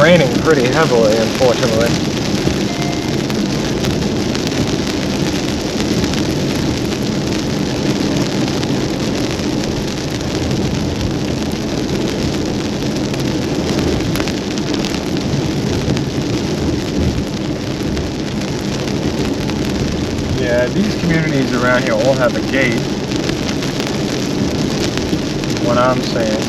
raining pretty heavily, unfortunately. Yeah, these communities around here all have a gate. What I'm saying.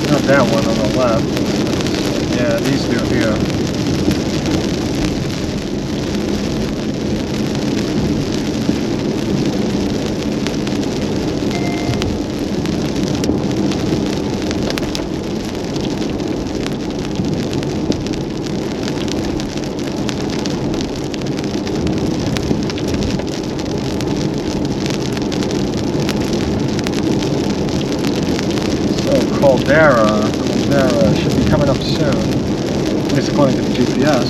Not that one on the left. Yeah, these two here. Caldera should be coming up soon, at least according to the GPS.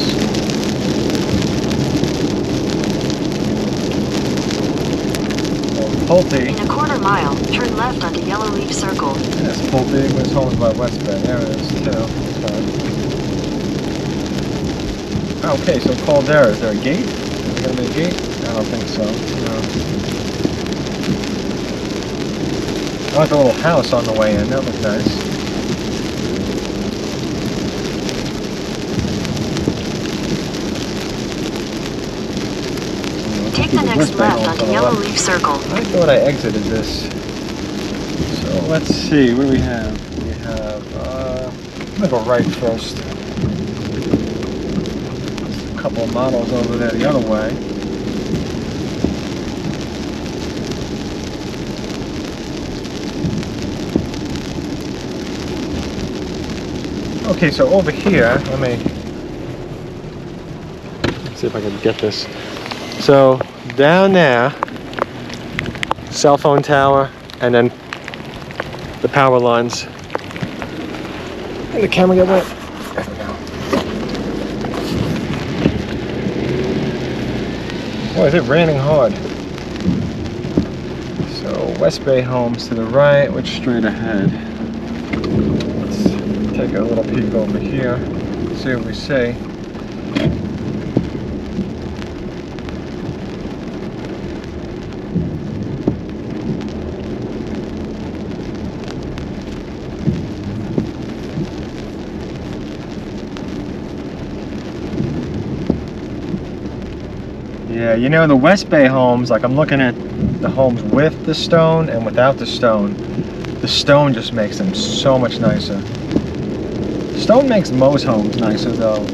Pulte. In a quarter mile, turn left onto Yellow Leaf Circle. Yes, Pulte was homes by WestBay. There it is too. Okay, so Caldera, is there a gate? Is there going to be a gate? I don't think so. No. I like the little house on the way in. That looks nice. Take the next left onto Yellow Leaf Circle. I thought I exited this. So let's see. What do we have? We have. I'm gonna go right first. There's a couple of models over there the other way. Okay, so over here, let's see if I can get this. So down there, cell phone tower, and then the power lines. And the camera get wet. There we go. Boy, is it raining hard. So WestBay homes to the right, which straight ahead. Take a little peek over here, see what we see. Yeah, you know, the WestBay homes, like I'm looking at the homes with the stone and without the stone. The stone just makes them so much nicer. Stone makes most homes nicer though.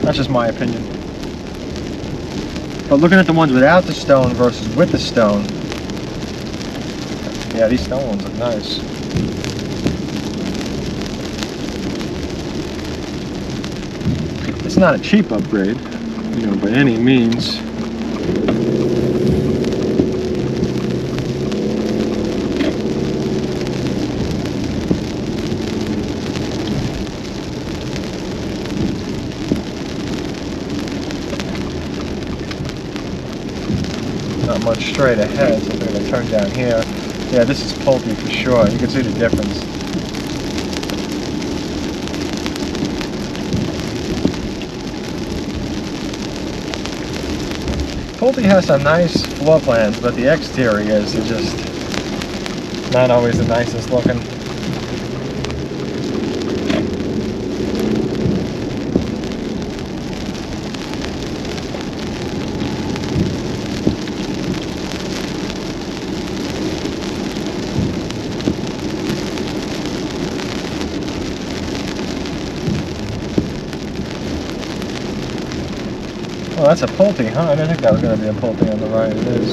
That's just my opinion. But looking at the ones without the stone versus with the stone, yeah, these stone ones look nice. It's not a cheap upgrade, you know, by any means. Not much straight ahead, so we're going to turn down here. Yeah, this is Pulte for sure. You can see the difference. Pulte has some nice floor plans, but the exteriors are just not always the nicest looking. Oh, that's a Pulte, huh? I didn't think that was going to be a Pulte on the right. It is.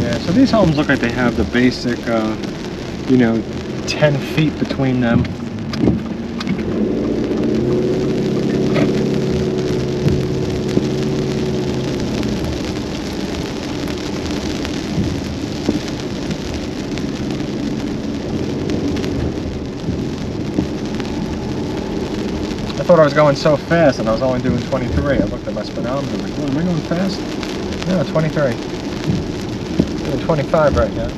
Yeah, so these homes look like they have the basic, you know, 10 feet between them. thought I was going so fast and I was only doing 23. I looked at my speedometer, like, oh, am I going fast? No, 23. Doing 25 right now.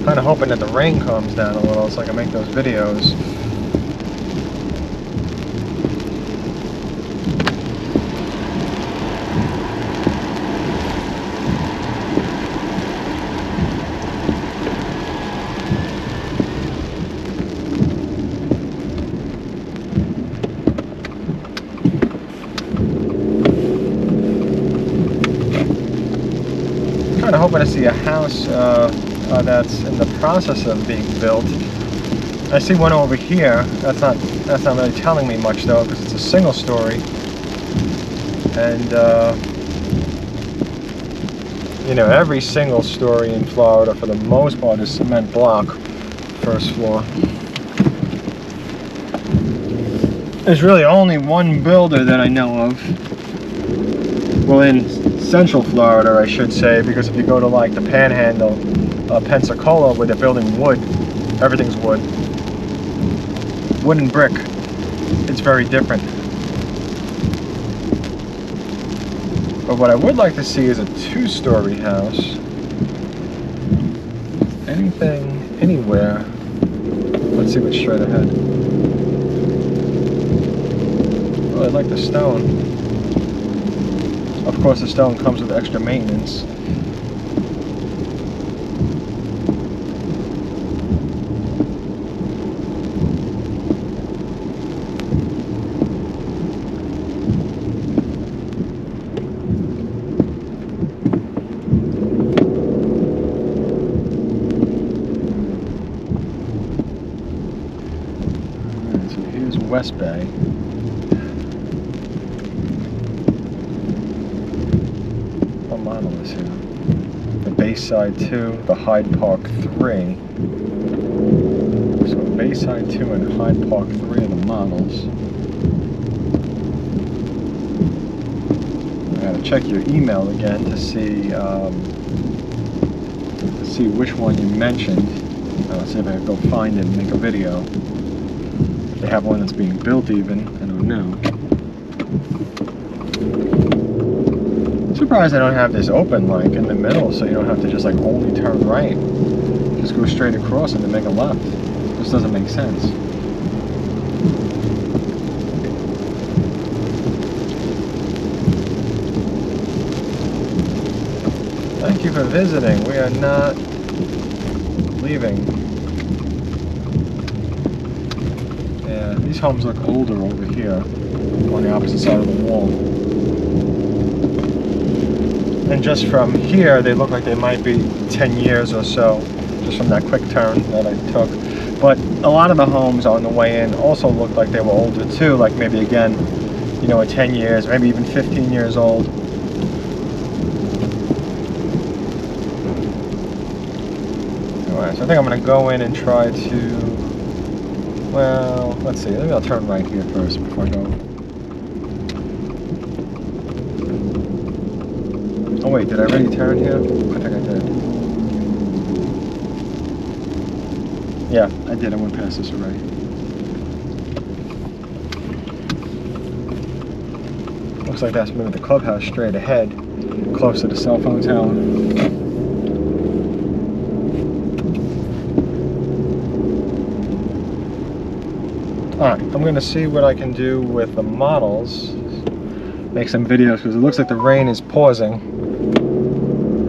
Kind of hoping that the rain calms down a little so I can make those videos. Kind of hoping to see a house that's in the process of being built. I see one over here. That's not really telling me much though, because it's a single story, and you know, every single story in Florida for the most part is cement block, first floor. There's really only one builder that I know of. Well, in Central Florida, I should say, because if you go to like the Panhandle, Pensacola, where they're building wood, everything's wood. Wood and brick. It's very different. But what I would like to see is a two-story house. Anything, anywhere. Let's see what's straight ahead. Oh, I like the stone. Of course, the stone comes with extra maintenance. WestBay. What model is here? The Bayside 2, the Hyde Park 3. So Bayside 2 and Hyde Park 3 are the models. I gotta check your email again to see which one you mentioned. See if I can go find it and make a video. They have one that's being built even, I don't know. Surprised I don't have this open like in the middle, so you don't have to just like only turn right. Just go straight across and then make a left. This doesn't make sense. Thank you for visiting. We are not leaving. These homes look older over here on the opposite side of the wall. And just from here, they look like they might be 10 years or so, just from that quick turn that I took. But a lot of the homes on the way in also looked like they were older too, like maybe again, you know, 10 years, maybe even 15 years old. Alright, so I think I'm going to go in and try to... Well, let's see. Maybe I'll turn right here first before I go. Oh wait, did I already turn here? I think I did. Yeah, I did. I went past this already. Looks like that's maybe the clubhouse straight ahead, close to the cell phone tower. Alright, I'm going to see what I can do with the models, make some videos, because it looks like the rain is pausing,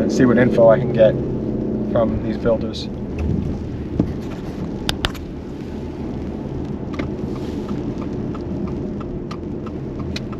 and see what info I can get from these builders.